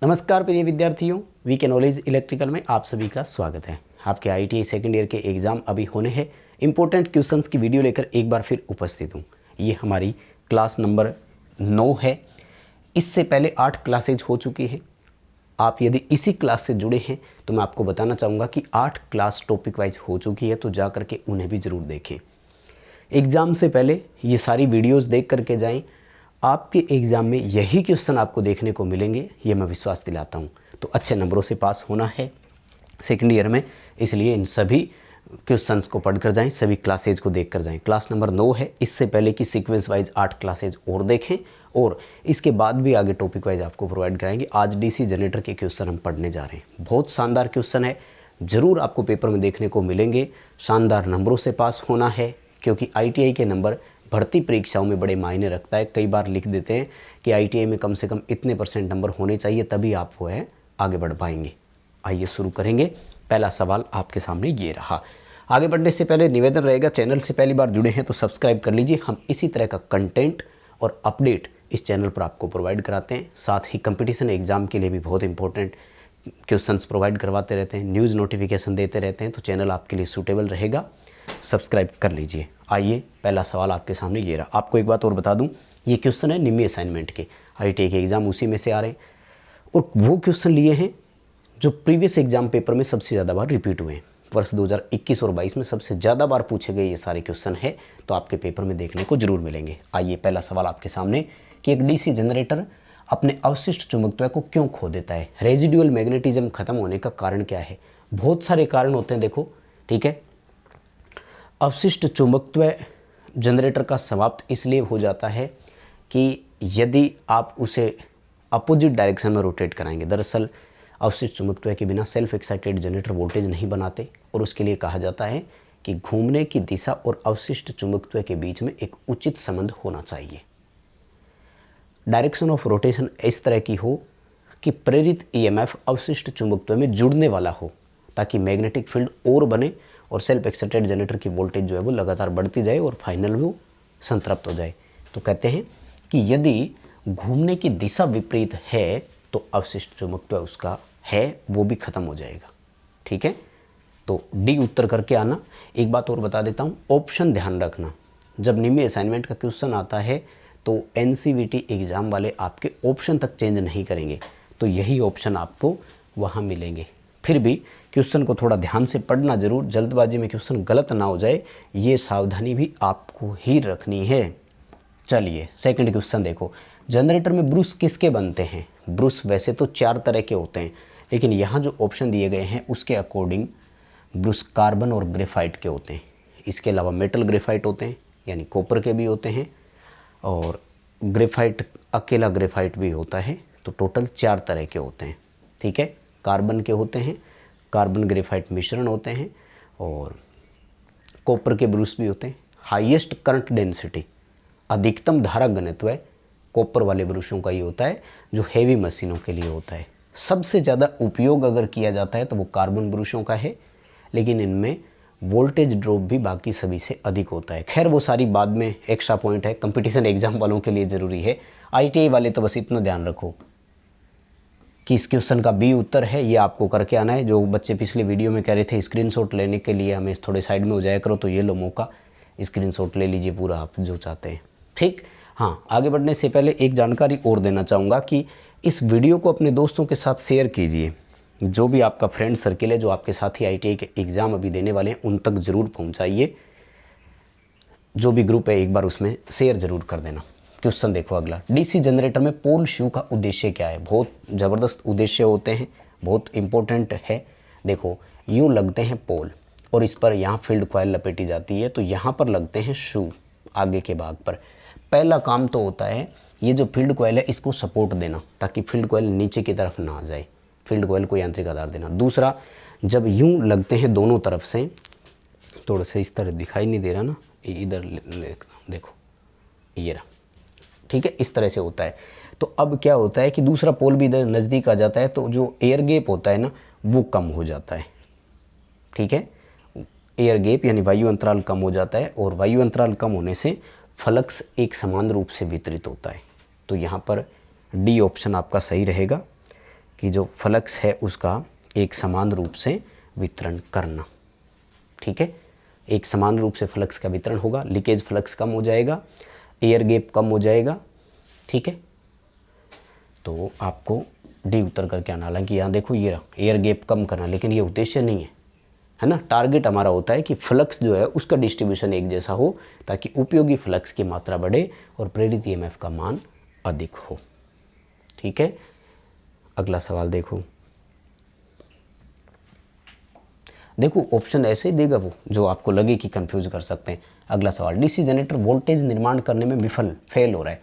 नमस्कार प्रिय विद्यार्थियों, वीके नॉलेज इलेक्ट्रिकल में आप सभी का स्वागत है। आपके आईटीआई सेकेंड ईयर के एग्ज़ाम अभी होने हैं। इंपॉर्टेंट क्वेश्चंस की वीडियो लेकर एक बार फिर उपस्थित हूँ। ये हमारी क्लास नंबर 9 है। इससे पहले 8 क्लासेज हो चुकी हैं। आप यदि इसी क्लास से जुड़े हैं तो मैं आपको बताना चाहूँगा कि 8 क्लास टॉपिक वाइज हो चुकी है, तो जा करके उन्हें भी ज़रूर देखें। एग्ज़ाम से पहले ये सारी वीडियोज़ देख करके जाएँ। आपके एग्ज़ाम में यही क्वेश्चन आपको देखने को मिलेंगे, ये मैं विश्वास दिलाता हूँ। तो अच्छे नंबरों से पास होना है सेकंड ईयर में, इसलिए इन सभी क्वेश्चंस को पढ़कर जाएं, सभी क्लासेज को देखकर जाएं। क्लास नंबर 9 है। इससे पहले की सीक्वेंस वाइज 8 क्लासेज और देखें और इसके बाद भी आगे टॉपिक वाइज आपको प्रोवाइड कराएंगे। आज डीसी जनरेटर के क्वेश्चन हम पढ़ने जा रहे हैं। बहुत शानदार क्वेश्चन है, ज़रूर आपको पेपर में देखने को मिलेंगे। शानदार नंबरों से पास होना है, क्योंकि आईटीआई के नंबर भर्ती परीक्षाओं में बड़े मायने रखता है। कई बार लिख देते हैं कि आईटीआई में कम से कम इतने % नंबर होने चाहिए, तभी आप वो है आगे बढ़ पाएंगे। आइए शुरू करेंगे। पहला सवाल आपके सामने ये रहा। आगे बढ़ने से पहले निवेदन रहेगा, चैनल से पहली बार जुड़े हैं तो सब्सक्राइब कर लीजिए। हम इसी तरह का कंटेंट और अपडेट इस चैनल पर आपको प्रोवाइड कराते हैं। साथ ही कंपटीशन एग्ज़ाम के लिए भी बहुत इंपॉर्टेंट क्वेश्चंस प्रोवाइड करवाते रहते हैं, न्यूज़ नोटिफिकेशन देते रहते हैं, तो चैनल आपके लिए सूटेबल रहेगा। सब्सक्राइब कर लीजिए। आइए पहला सवाल आपके सामने ये रहा। आपको एक बात और बता दूं, ये क्वेश्चन है निम्मी असाइनमेंट के। आईटीआई के एग्ज़ाम उसी में से आ रहे हैं और वो क्वेश्चन लिए हैं जो प्रीवियस एग्जाम पेपर में सबसे ज़्यादा बार रिपीट हुए हैं। वर्ष 2021 और 22 में सबसे ज़्यादा बार पूछे गए ये सारे क्वेश्चन है, तो आपके पेपर में देखने को जरूर मिलेंगे। आइए पहला सवाल आपके सामने कि एक डीसी जनरेटर अपने अवशिष्ट चुंबकत्व को क्यों खो देता है? रेजिडुअल मैग्नेटिज्म खत्म होने का कारण क्या है? बहुत सारे कारण होते हैं, देखो, ठीक है। अवशिष्ट चुंबकत्व जनरेटर का समाप्त इसलिए हो जाता है कि यदि आप उसे अपोजिट डायरेक्शन में रोटेट कराएंगे। दरअसल अवशिष्ट चुंबकत्व के बिना सेल्फ एक्साइटेड जनरेटर वोल्टेज नहीं बनाते, और उसके लिए कहा जाता है कि घूमने की दिशा और अवशिष्ट चुंबकत्व के बीच में एक उचित संबंध होना चाहिए। डायरेक्शन ऑफ रोटेशन इस तरह की हो कि प्रेरित ईएमएफ अवशिष्ट चुंबकत्व में जुड़ने वाला हो, ताकि मैग्नेटिक फील्ड और बने और सेल्फ एक्साइटेड जनरेटर की वोल्टेज जो है वो लगातार बढ़ती जाए और फाइनल वो संतृप्त हो जाए। तो कहते हैं कि यदि घूमने की दिशा विपरीत है तो अवशिष्ट चुंबकत्व उसका है वो भी खत्म हो जाएगा। ठीक है, तो डी उत्तर करके आना। एक बात और बता देता हूँ, ऑप्शन ध्यान रखना। जब निम्न असाइनमेंट का क्वेश्चन आता है तो एनसीवीटी एग्ज़ाम वाले आपके ऑप्शन तक चेंज नहीं करेंगे, तो यही ऑप्शन आपको वहाँ मिलेंगे। फिर भी क्वेश्चन को थोड़ा ध्यान से पढ़ना जरूर, जल्दबाजी में क्वेश्चन गलत ना हो जाए, ये सावधानी भी आपको ही रखनी है। चलिए सेकंड क्वेश्चन देखो। जनरेटर में ब्रूस किसके बनते हैं? ब्रूस वैसे तो 4 तरह के होते हैं, लेकिन यहाँ जो ऑप्शन दिए गए हैं उसके अकॉर्डिंग ब्रूस कार्बन और ग्रेफाइट के होते हैं। इसके अलावा मेटल ग्रेफाइट होते हैं, यानी कॉपर के भी होते हैं, और ग्रेफाइट अकेला ग्रेफाइट भी होता है। तो टोटल 4 तरह के होते हैं। ठीक है, कार्बन के होते हैं, कार्बन ग्रेफाइट मिश्रण होते हैं, और कॉपर के ब्रूस भी होते हैं। हाईएस्ट करंट डेंसिटी, अधिकतम धारा घनत्व कॉपर वाले ब्रूशों का ये होता है, जो हेवी मशीनों के लिए होता है। सबसे ज़्यादा उपयोग अगर किया जाता है तो वो कार्बन ब्रूशों का है, लेकिन इनमें वोल्टेज ड्रॉप भी बाकी सभी से अधिक होता है। खैर वो सारी बाद में एक्स्ट्रा पॉइंट है, कंपटीशन एग्जाम वालों के लिए ज़रूरी है। आईटीआई वाले तो बस इतना ध्यान रखो कि इस क्वेश्चन का बी उत्तर है, ये आपको करके आना है। जो बच्चे पिछले वीडियो में कह रहे थे स्क्रीनशॉट लेने के लिए हमें थोड़े साइड में हो जाया करो, तो ये लो मौका, स्क्रीनशॉट ले लीजिए पूरा आप जो चाहते हैं। ठीक, हाँ, आगे बढ़ने से पहले एक जानकारी और देना चाहूँगा कि इस वीडियो को अपने दोस्तों के साथ शेयर कीजिए। जो भी आपका फ्रेंड सर्किल है, जो आपके साथी आईटीआई के एग्ज़ाम अभी देने वाले हैं, उन तक ज़रूर पहुँचाइए। जो भी ग्रुप है एक बार उसमें शेयर ज़रूर कर देना। क्वेश्चन देखो अगला। डीसी जनरेटर में पोल शू का उद्देश्य क्या है? बहुत ज़बरदस्त उद्देश्य होते हैं, बहुत इंपॉर्टेंट है। देखो, यूँ लगते हैं पोल और इस पर यहाँ फील्ड कॉइल लपेटी जाती है, तो यहाँ पर लगते हैं शू आगे के भाग पर। पहला काम तो होता है ये जो फील्ड कॉइल है इसको सपोर्ट देना, ताकि फील्ड कॉइल नीचे की तरफ ना आ जाए, फील्ड कॉइल को यांत्रिक आधार देना। दूसरा, जब यूँ लगते हैं दोनों तरफ से, थोड़ा सा इस तरह दिखाई नहीं दे रहा ना, इधर देखो, ये रहा, ठीक है, इस तरह से होता है। तो अब क्या होता है कि दूसरा पोल भी इधर नज़दीक आ जाता है, तो जो एयर गैप होता है ना वो कम हो जाता है। ठीक है, एयर गैप यानी वायु अंतराल कम हो जाता है, और वायु अंतराल कम होने से फ्लक्स एक समान रूप से वितरित होता है। तो यहाँ पर डी ऑप्शन आपका सही रहेगा। कि जो फ्लक्स है उसका एक समान रूप से वितरण करना। ठीक है, एक समान रूप से फ्लक्स का वितरण होगा, लीकेज फ्लक्स कम हो जाएगा, एयर गैप कम हो जाएगा। ठीक है, तो आपको डी उत्तर करके आना। हालांकि यहाँ देखो ये एयर गैप कम करना, लेकिन ये उद्देश्य नहीं है ना। टारगेट हमारा होता है कि फ्लक्स जो है उसका डिस्ट्रीब्यूशन एक जैसा हो, ताकि उपयोगी फ्लक्स की मात्रा बढ़े और प्रेरित ईएमएफ का मान अधिक हो। ठीक है, अगला सवाल देखो। देखो ऑप्शन ऐसे ही देगा वो जो आपको लगे कि कंफ्यूज कर सकते हैं। अगला सवाल, डीसी जनरेटर वोल्टेज निर्माण करने में फेल हो रहा है,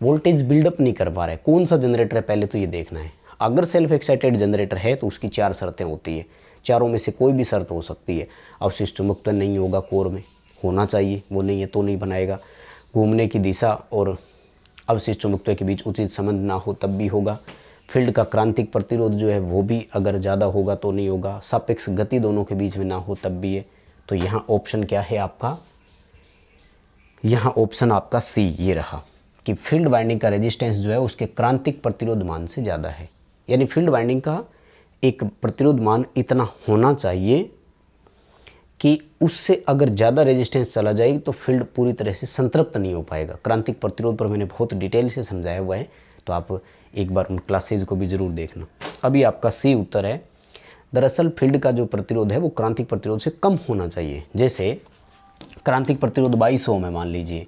वोल्टेज बिल्डअप नहीं कर पा रहा है। कौन सा जनरेटर है पहले तो ये देखना है। अगर सेल्फ एक्साइटेड जनरेटर है तो उसकी 4 शर्तें होती है, चारों में से कोई भी शर्त हो सकती है। अवशिष्ट चुंबकत्व नहीं होगा, कोर में होना चाहिए, वो नहीं है तो नहीं बनाएगा। घूमने की दिशा और अवशिष्ट चुंबकत्व के बीच उचित संबंध ना हो तब भी होगा। फील्ड का क्रांतिक प्रतिरोध जो है वो भी अगर ज़्यादा होगा तो नहीं होगा। सापेक्ष गति दोनों के बीच में ना हो तब भी है। तो यहाँ ऑप्शन क्या है आपका, यहाँ ऑप्शन आपका सी ये रहा कि फील्ड वाइंडिंग का रेजिस्टेंस जो है उसके क्रांतिक प्रतिरोध मान से ज़्यादा है। यानी फील्ड वाइंडिंग का एक प्रतिरोध मान इतना होना चाहिए कि उससे अगर ज़्यादा रेजिस्टेंस चला जाएगी तो फील्ड पूरी तरह से संतृप्त नहीं हो पाएगा। क्रांतिक प्रतिरोध पर मैंने बहुत डिटेल से समझाया हुआ है, तो आप एक बार उन क्लासेज को भी ज़रूर देखना। अभी आपका सी उत्तर है। दरअसल फील्ड का जो प्रतिरोध है वो क्रांतिक प्रतिरोध से कम होना चाहिए। जैसे क्रांतिक प्रतिरोध 22 ओम है मान लीजिए,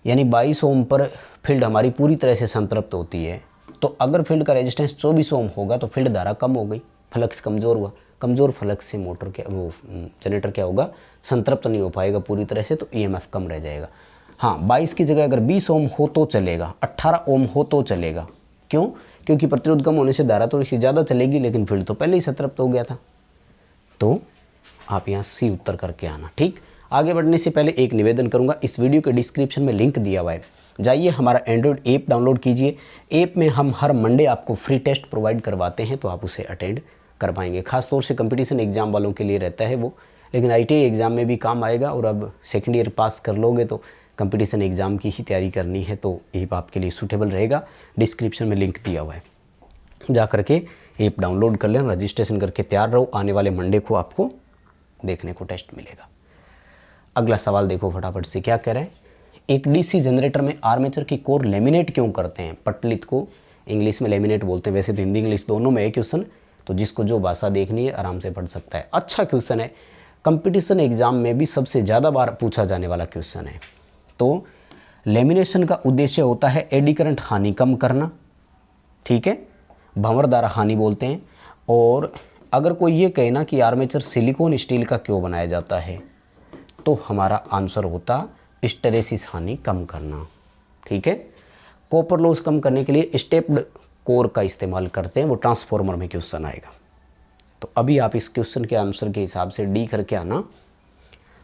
यानी 22 ओम पर फील्ड हमारी पूरी तरह से संतृप्त होती है। तो अगर फील्ड का रेजिस्टेंस 24 ओम होगा तो फील्ड धारा कम हो गई, फ्लक्स कमज़ोर हुआ। कमज़ोर फ्लक्स से मोटर क्या वो जनरेटर क्या होगा, संतृप्त नहीं हो पाएगा पूरी तरह से, तो ईएमएफ कम रह जाएगा। हाँ, 22 की जगह अगर 20 ओम हो तो चलेगा, 18 ओम हो तो चलेगा। क्यों? क्योंकि प्रतिरोध कम होने से धारा थोड़ी सी ज़्यादा चलेगी, लेकिन फील्ड तो पहले ही संतृप्त हो गया था। तो आप यहाँ सी उत्तर करके आना। ठीक, आगे बढ़ने से पहले एक निवेदन करूंगा, इस वीडियो के डिस्क्रिप्शन में लिंक दिया हुआ है, जाइए हमारा एंड्रॉयड ऐप डाउनलोड कीजिए। ऐप में हम हर मंडे आपको फ्री टेस्ट प्रोवाइड करवाते हैं, तो आप उसे अटेंड कर पाएंगे। खासतौर से कंपटीशन एग्जाम वालों के लिए रहता है वो, लेकिन ITI एग्ज़ाम में भी काम आएगा। और अब सेकेंड ईयर पास कर लोगे तो कंपटीशन एग्ज़ाम की ही तैयारी करनी है, तो ऐप आपके लिए सूटेबल रहेगा। डिस्क्रिप्शन में लिंक दिया हुआ है, जा करके ऐप डाउनलोड कर लें, रजिस्ट्रेशन करके तैयार रहो। आने वाले मंडे को आपको देखने को टेस्ट मिलेगा। अगला सवाल देखो फटाफट से, क्या कह रहा है। एक डीसी जनरेटर में आर्मेचर की कोर लेमिनेट क्यों करते हैं? पटलित को इंग्लिश में लेमिनेट बोलते हैं, वैसे तो हिंदी इंग्लिश दोनों में है क्वेश्चन, तो जिसको जो भाषा देखनी है आराम से पढ़ सकता है। अच्छा क्वेश्चन है, कंपटीशन एग्जाम में भी सबसे ज़्यादा बार पूछा जाने वाला क्वेश्चन है। तो लेमिनेशन का उद्देश्य होता है एडी करंट हानि कम करना। ठीक है, भंवर द्वारा हानि बोलते हैं। और अगर कोई ये कहे ना कि आर्मेचर सिलिकॉन स्टील का क्यों बनाया जाता है, तो हमारा आंसर होता हिस्टेरेसिस हानि कम करना। ठीक है, कॉपर लॉस कम करने के लिए स्टेप्ड कोर का इस्तेमाल करते हैं, वो ट्रांसफॉर्मर में क्वेश्चन आएगा। तो अभी आप इस क्वेश्चन के आंसर के हिसाब से डी करके आना,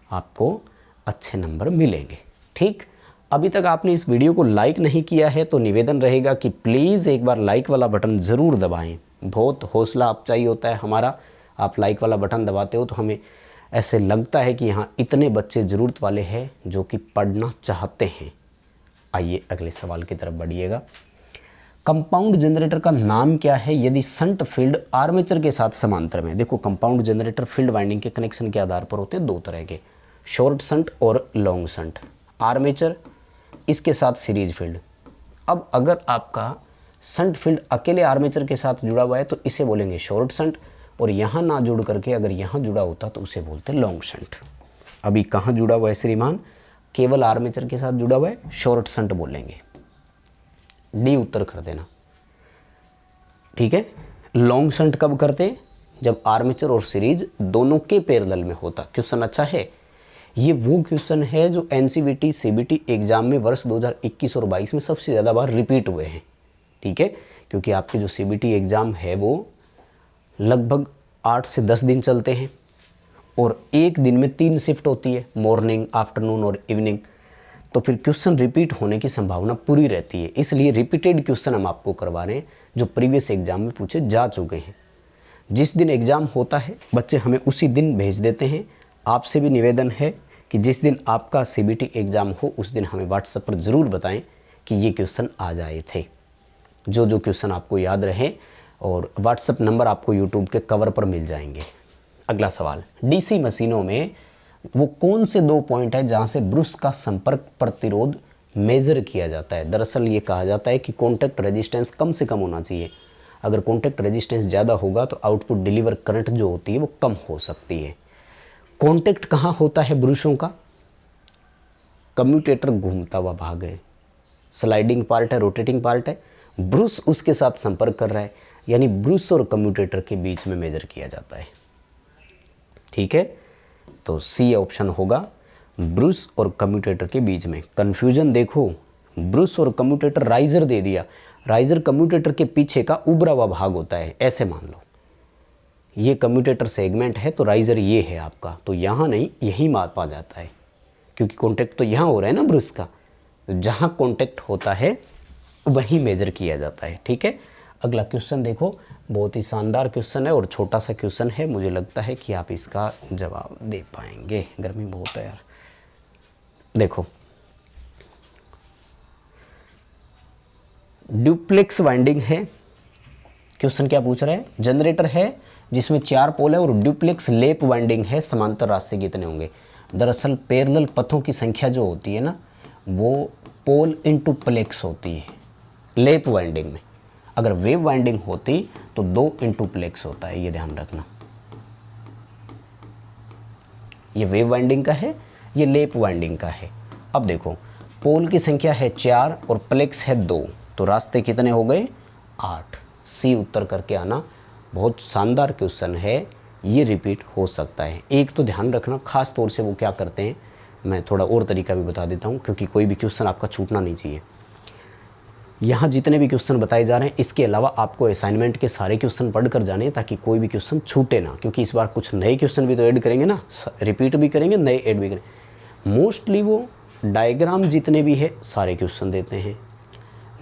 आपको अच्छे नंबर मिलेंगे। ठीक, अभी तक आपने इस वीडियो को लाइक नहीं किया है तो निवेदन रहेगा कि प्लीज़ एक बार लाइक वाला बटन ज़रूर दबाएं। बहुत हौसला अफजाई होता है हमारा, आप लाइक वाला बटन दबाते हो तो हमें ऐसे लगता है कि यहाँ इतने बच्चे ज़रूरत वाले हैं जो कि पढ़ना चाहते हैं। आइए अगले सवाल की तरफ बढ़िएगा। कंपाउंड जनरेटर का नाम क्या है यदि शंट फील्ड आर्मेचर के साथ समांतर में? देखो कंपाउंड जनरेटर फील्ड वाइंडिंग के कनेक्शन के आधार पर होते हैं दो तरह के, शॉर्ट शंट और लॉन्ग शंट। आर्मेचर, इसके साथ सीरीज फील्ड। अब अगर आपका शंट फील्ड अकेले आर्मेचर के साथ जुड़ा हुआ है तो इसे बोलेंगे शॉर्ट शंट, और यहाँ ना जुड़ करके अगर यहाँ जुड़ा होता तो उसे बोलते हैं लॉन्ग शंट। अभी कहाँ जुड़ा हुआ है श्रीमान? केवल आर्मेचर के साथ जुड़ा हुआ है, शॉर्ट शंट बोलेंगे। डी उत्तर कर देना। ठीक है, लॉन्ग शंट कब करते? जब आर्मेचर और सीरीज दोनों के पैरेलल में होता। क्वेश्चन अच्छा है, ये वो क्वेश्चन है जो NCVT CBT एग्जाम में वर्ष 2021 और 22 में सबसे ज़्यादा बार रिपीट हुए हैं। ठीक है, क्योंकि आपके जो CBT एग्ज़ाम है वो लगभग 8 से 10 दिन चलते हैं और एक दिन में 3 शिफ्ट होती है, मॉर्निंग, आफ्टरनून और इवनिंग। तो फिर क्वेश्चन रिपीट होने की संभावना पूरी रहती है, इसलिए रिपीटेड क्वेश्चन हम आपको करवा रहे हैं जो प्रीवियस एग्जाम में पूछे जा चुके हैं। जिस दिन एग्ज़ाम होता है बच्चे हमें उसी दिन भेज देते हैं। आपसे भी निवेदन है कि जिस दिन आपका CBT एग्ज़ाम हो उस दिन हमें व्हाट्सएप पर ज़रूर बताएं कि ये क्वेश्चन आ जाए थे। जो जो क्वेश्चन आपको याद रहे और व्हाट्सएप नंबर आपको यूट्यूब के कवर पर मिल जाएंगे। अगला सवाल, डीसी मशीनों में वो कौन से 2 पॉइंट है जहाँ से ब्रश का संपर्क प्रतिरोध मेज़र किया जाता है? दरअसल ये कहा जाता है कि कॉन्टैक्ट रेजिस्टेंस कम से कम होना चाहिए। अगर कॉन्टैक्ट रेजिस्टेंस ज़्यादा होगा तो आउटपुट डिलीवर करंट जो होती है वो कम हो सकती है। कॉन्टैक्ट कहाँ होता है ब्रशों का? कम्यूटेटर घूमता हुआ भाग है, स्लाइडिंग पार्ट है, रोटेटिंग पार्ट है, ब्रश उसके साथ संपर्क कर रहा है, यानी ब्रश और कम्यूटेटर के बीच में मेजर किया जाता है। ठीक है, तो सी ऑप्शन होगा, ब्रश और कम्यूटेटर के बीच में। कन्फ्यूजन देखो, ब्रश और कम्यूटेटर राइजर दे दिया, राइजर कम्यूटेटर के पीछे का उभरा हुआ भाग होता है, ऐसे मान लो ये कम्यूटेटर सेगमेंट है तो राइजर ये है आपका, तो यहाँ नहीं यही मापा जाता है, क्योंकि कॉन्टैक्ट तो यहाँ हो रहा है ना ब्रश का, तो जहाँ कॉन्टैक्ट होता है वहीं मेज़र किया जाता है। ठीक है, अगला क्वेश्चन देखो, बहुत ही शानदार क्वेश्चन है और छोटा सा क्वेश्चन है, मुझे लगता है कि आप इसका जवाब दे पाएंगे। गर्मी बहुत है यार। देखो, ड्यूप्लेक्स वाइंडिंग है, क्वेश्चन क्या पूछ रहा है? जनरेटर है जिसमें 4 पोल है और ड्यूप्लेक्स लेप वाइंडिंग है, समांतर रास्ते कितने होंगे? दरअसल पैरेलल पथों की संख्या जो होती है ना वो पोल इनटू प्लेक्स होती है लेप वाइंडिंग में। अगर वेव वाइंडिंग होती तो 2 इनटू प्लेक्स होता है, ये ध्यान रखना। ये वेव वाइंडिंग का है, ये लेप वाइंडिंग का है। अब देखो, पोल की संख्या है 4 और प्लेक्स है 2, तो रास्ते कितने हो गए? 8। सी उत्तर करके आना। बहुत शानदार क्वेश्चन है, ये रिपीट हो सकता है। एक तो ध्यान रखना, खास तौर से वो क्या करते हैं, मैं थोड़ा और तरीका भी बता देता हूँ, क्योंकि कोई भी क्वेश्चन आपका छूटना नहीं चाहिए। यहाँ जितने भी क्वेश्चन बताए जा रहे हैं, इसके अलावा आपको असाइनमेंट के सारे क्वेश्चन पढ़ कर जाने हैं, ताकि कोई भी क्वेश्चन छूटे ना, क्योंकि इस बार कुछ नए क्वेश्चन भी तो ऐड करेंगे ना, रिपीट भी करेंगे, नए ऐड भी करेंगे। मोस्टली वो डायग्राम जितने भी है सारे क्वेश्चन देते हैं,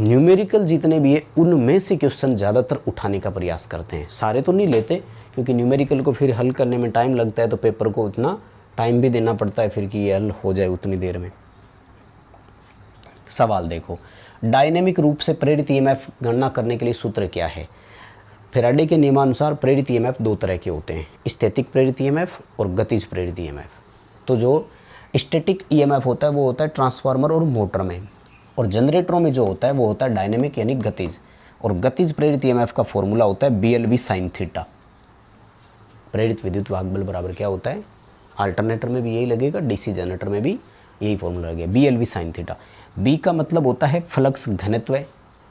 न्यूमेरिकल जितने भी है उनमें से क्वेश्चन ज़्यादातर उठाने का प्रयास करते हैं। सारे तो नहीं लेते, क्योंकि न्यूमेरिकल को फिर हल करने में टाइम लगता है, तो पेपर को उतना टाइम भी देना पड़ता है फिर कि ये हल हो जाए उतनी देर में। सवाल देखो, डायनेमिक रूप से प्रेरित ईएमएफ गणना करने के लिए सूत्र क्या है? फैराडे के नियमानुसार प्रेरित ईएमएफ 2 तरह के होते हैं, स्टैटिक प्रेरित ईएमएफ और गतिज प्रेरित ईएमएफ। तो जो स्टैटिक ईएमएफ होता है वो होता है ट्रांसफार्मर और मोटर में, और जनरेटरों में जो होता है वो होता है डायनेमिक यानी गतिज। और गतिज प्रेरित ईएमएफ का फॉर्मूला होता है BLV sin थीटा। प्रेरित विद्युत वाहक बल बराबर क्या होता है? अल्टरनेटर में भी यही लगेगा, डीसी जनरेटर में भी यही फॉर्मूला लगेगा, BLV sin थीटा। बी का मतलब होता है फ्लक्स घनत्व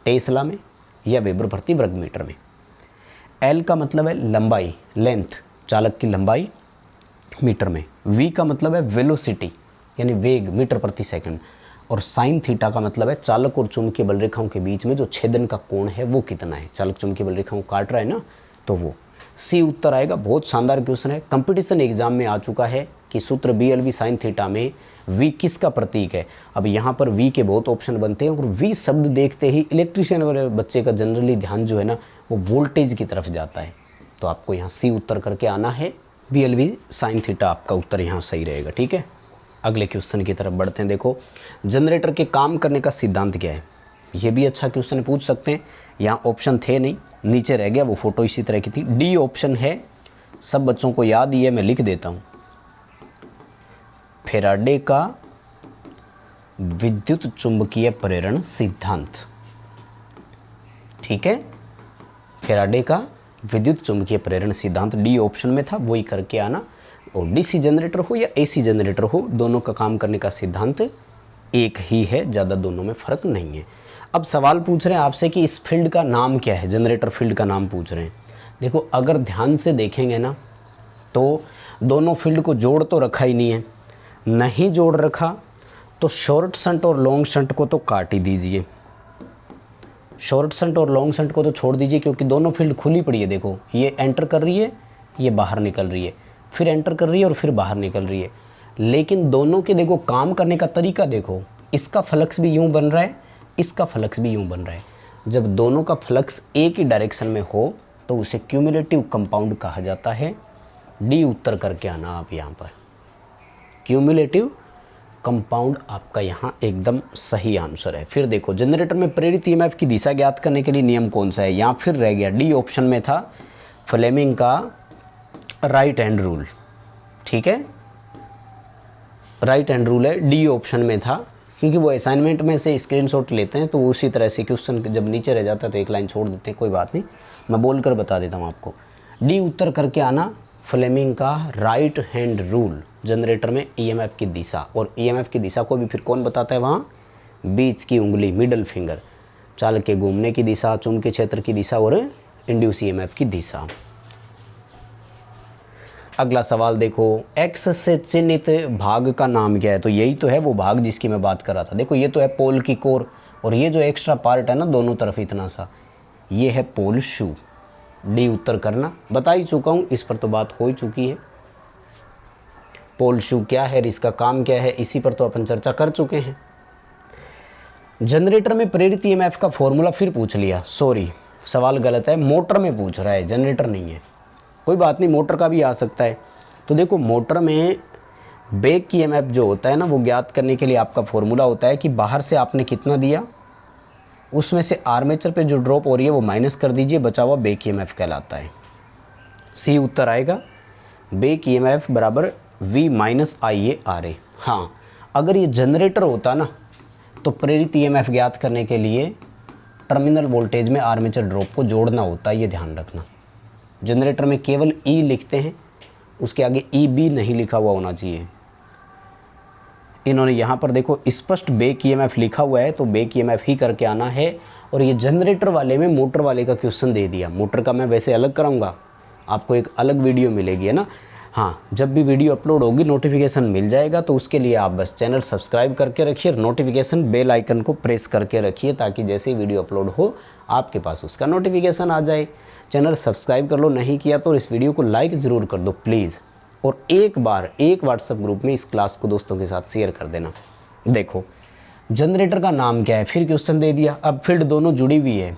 टेस्ला में या वेबर प्रति वर्ग मीटर में। एल का मतलब है लंबाई, लेंथ, चालक की लंबाई मीटर में। वी का मतलब है वेलोसिटी यानी वेग, मीटर प्रति सेकंड। और साइन थीटा का मतलब है चालक और चुंबकीय बल रेखाओं के बीच में जो छेदन का कोण है वो कितना है। चालक चुंबकीय बल रेखाओं काट रहा है ना, तो वो सी उत्तर आएगा। बहुत शानदार क्वेश्चन है, कंपटीशन एग्जाम में आ चुका है कि सूत्र BLV sin थीटा में वी किसका प्रतीक है। अब यहाँ पर वी के बहुत ऑप्शन बनते हैं और वी शब्द देखते ही इलेक्ट्रीशियन वाले बच्चे का जनरली ध्यान जो है ना वो वोल्टेज की तरफ जाता है, तो आपको यहाँ सी उत्तर करके आना है। BLV sin थीटा आपका उत्तर यहाँ सही रहेगा। ठीक है, अगले क्वेश्चन की तरफ बढ़ते हैं। देखो, जनरेटर के काम करने का सिद्धांत क्या है? ये भी अच्छा क्वेश्चन पूछ सकते हैं। यहाँ ऑप्शन थे नहीं, नीचे रह गया, वो फोटो इसी तरह की थी। डी ऑप्शन है, सब बच्चों को याद ही है, मैं लिख देता हूँ। फैराडे का विद्युत चुंबकीय प्रेरण सिद्धांत। ठीक है, फैराडे का विद्युत चुंबकीय प्रेरण सिद्धांत डी ऑप्शन में था, वही करके आना। और डीसी जनरेटर हो या एसी जनरेटर हो, दोनों का काम करने का सिद्धांत एक ही है, ज़्यादा दोनों में फ़र्क नहीं है। अब सवाल पूछ रहे हैं आपसे कि इस फील्ड का नाम क्या है, जनरेटर फील्ड का नाम पूछ रहे हैं। देखो, अगर ध्यान से देखेंगे ना तो दोनों फील्ड को जोड़ तो रखा ही नहीं है, नहीं जोड़ रखा तो शॉर्ट शंट और लॉन्ग शंट को तो काट ही दीजिए। शॉर्ट शंट और लॉन्ग शंट को तो छोड़ दीजिए, क्योंकि दोनों फील्ड खुली पड़ी है। देखो, ये एंटर कर रही है, ये बाहर निकल रही है, फिर एंटर कर रही है और फिर बाहर निकल रही है। लेकिन दोनों के देखो काम करने का तरीका देखो, इसका फ्लक्स भी यूँ बन रहा है, इसका फ्लक्स भी यूँ बन रहा है। जब दोनों का फ्लक्स एक ही डायरेक्शन में हो तो उसे क्यूमुलेटिव कंपाउंड कहा जाता है। डी उत्तर करके आना आप यहाँ पर, क्यूमुलेटिव कंपाउंड आपका यहाँ एकदम सही आंसर है। फिर देखो जनरेटर में प्रेरित ईएमएफ की दिशा ज्ञात करने के लिए नियम कौन सा है, यहाँ फिर रह गया डी ऑप्शन में था फ्लेमिंग का राइट हैंड रूल। ठीक है, राइट हैंड रूल है, डी ऑप्शन में था, क्योंकि वो असाइनमेंट में से स्क्रीनशॉट लेते हैं तो उसी तरह से क्वेश्चन जब नीचे रह जाता है तो एक लाइन छोड़ देते हैं, कोई बात नहीं, मैं बोल कर बता देता हूँ आपको। डी उत्तर करके आना फ्लेमिंग का राइट हैंड रूल, जनरेटर में ईएमएफ की दिशा, और ईएमएफ की दिशा को भी फिर कौन बताता है वहाँ, बीच की उंगली, मिडल फिंगर, चाल के घूमने की दिशा, चुंबकीय क्षेत्र की दिशा और इंड्यूस ईएमएफ की दिशा। अगला सवाल देखो, एक्स से चिन्हित भाग का नाम क्या है, तो यही तो है वो भाग जिसकी मैं बात कर रहा था। देखो ये तो है पोल की कोर, और ये जो एक्स्ट्रा पार्ट है ना दोनों तरफ इतना सा, ये है पोल शू। डी उत्तर करना, बता ही चुका हूँ, इस पर तो बात हो ही चुकी है। पोल शू क्या है, इसका काम क्या है, इसी पर तो अपन चर्चा कर चुके हैं। जनरेटर में प्रेरित ईएमएफ का फॉर्मूला फिर पूछ लिया, सॉरी सवाल गलत है, मोटर में पूछ रहा है, जनरेटर नहीं है, कोई बात नहीं, मोटर का भी आ सकता है। तो देखो मोटर में बैक ईएमएफ जो होता है ना, वो ज्ञात करने के लिए आपका फॉर्मूला होता है कि बाहर से आपने कितना दिया, उसमें से आर्मेचर पे जो ड्रॉप हो रही है वो माइनस कर दीजिए, बचा हुआ बैक ईएमएफ कहलाता है। सी उत्तर आएगा, बैक ईएमएफ बराबर V माइनस IA RA। हाँ, अगर ये जनरेटर होता ना तो प्रेरित ईएमएफ ज्ञात करने के लिए टर्मिनल वोल्टेज में आर्मेचर ड्रॉप को जोड़ना होता है, ये ध्यान रखना। जनरेटर में केवल E लिखते हैं, उसके आगे EB नहीं लिखा हुआ होना चाहिए। इन्होंने यहाँ पर देखो स्पष्ट बैक ईएमएफ लिखा हुआ है, तो बैक ईएमएफ ही करके आना है। और ये जनरेटर वाले में मोटर वाले का क्वेश्चन दे दिया, मोटर का मैं वैसे अलग कराऊंगा, आपको एक अलग वीडियो मिलेगी, है ना। हाँ, जब भी वीडियो अपलोड होगी नोटिफिकेशन मिल जाएगा, तो उसके लिए आप बस चैनल सब्सक्राइब करके रखिए और नोटिफिकेशन बेल आइकन को प्रेस करके रखिए, ताकि जैसे ही वीडियो अपलोड हो आपके पास उसका नोटिफिकेशन आ जाए। चैनल सब्सक्राइब कर लो, नहीं किया तो इस वीडियो को लाइक ज़रूर कर दो प्लीज़, और एक व्हाट्सएप ग्रुप में इस क्लास को दोस्तों के साथ शेयर कर देना। देखो जनरेटर का नाम क्या है, फिर क्वेश्चन दे दिया। अब फील्ड दोनों जुड़ी हुई है,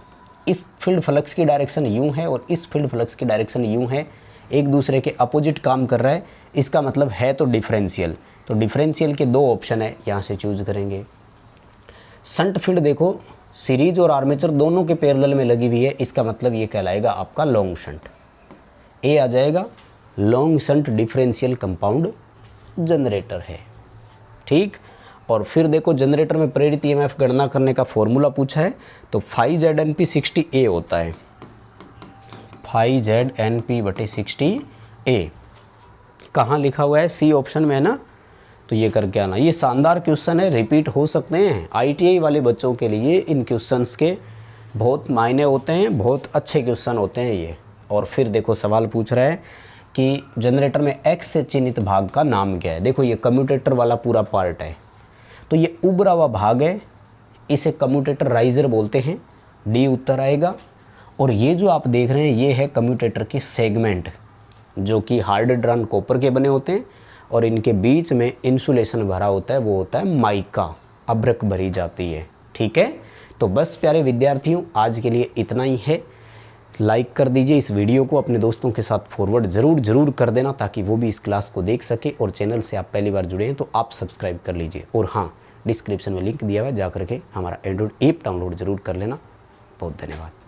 इस फील्ड फ्लक्स की डायरेक्शन यूँ है और इस फील्ड फ्लक्स की डायरेक्शन यूँ है, एक दूसरे के अपोजिट काम कर रहा है, इसका मतलब है तो डिफरेंशियल। तो डिफरेंशियल के दो ऑप्शन है, यहाँ से चूज करेंगे। शंट फील्ड देखो सीरीज और आर्मेचर दोनों के पैरेलल में लगी हुई है, इसका मतलब ये कहलाएगा आपका लॉन्ग शंट। ए आ जाएगा, long shunt differential compound generator है। ठीक, और फिर देखो जनरेटर में प्रेरित ईएमएफ गणना करने का फॉर्मूला पूछा है, तो फाई ZNP 60A होता है, फाई ZNP/60A। कहाँ लिखा हुआ है, सी ऑप्शन में है ना, तो ये करके आना। ये शानदार क्वेश्चन है, रिपीट हो सकते हैं, ITI वाले बच्चों के लिए इन क्वेश्चंस के बहुत मायने होते हैं, बहुत अच्छे क्वेश्चन होते हैं ये। और फिर देखो सवाल पूछ रहा है कि जनरेटर में X से चिन्हित भाग का नाम क्या है। देखो ये कम्यूटेटर वाला पूरा पार्ट है, तो ये उभरा हुआ भाग है, इसे कम्यूटेटर राइजर बोलते हैं, डी उत्तर आएगा। और ये जो आप देख रहे हैं ये है कम्यूटेटर के सेगमेंट, जो कि हार्ड ड्रन कॉपर के बने होते हैं, और इनके बीच में इंसुलेशन भरा होता है, वो होता है माइका, अभ्रक भरी जाती है। ठीक है, तो बस प्यारे विद्यार्थियों आज के लिए इतना ही है। लाइक कर दीजिए इस वीडियो को, अपने दोस्तों के साथ फॉरवर्ड ज़रूर कर देना, ताकि वो भी इस क्लास को देख सके। और चैनल से आप पहली बार जुड़े हैं तो आप सब्सक्राइब कर लीजिए। और हाँ, डिस्क्रिप्शन में लिंक दिया हुआ है, जा करके हमारा एंड्रॉइड ऐप डाउनलोड ज़रूर कर लेना। बहुत धन्यवाद।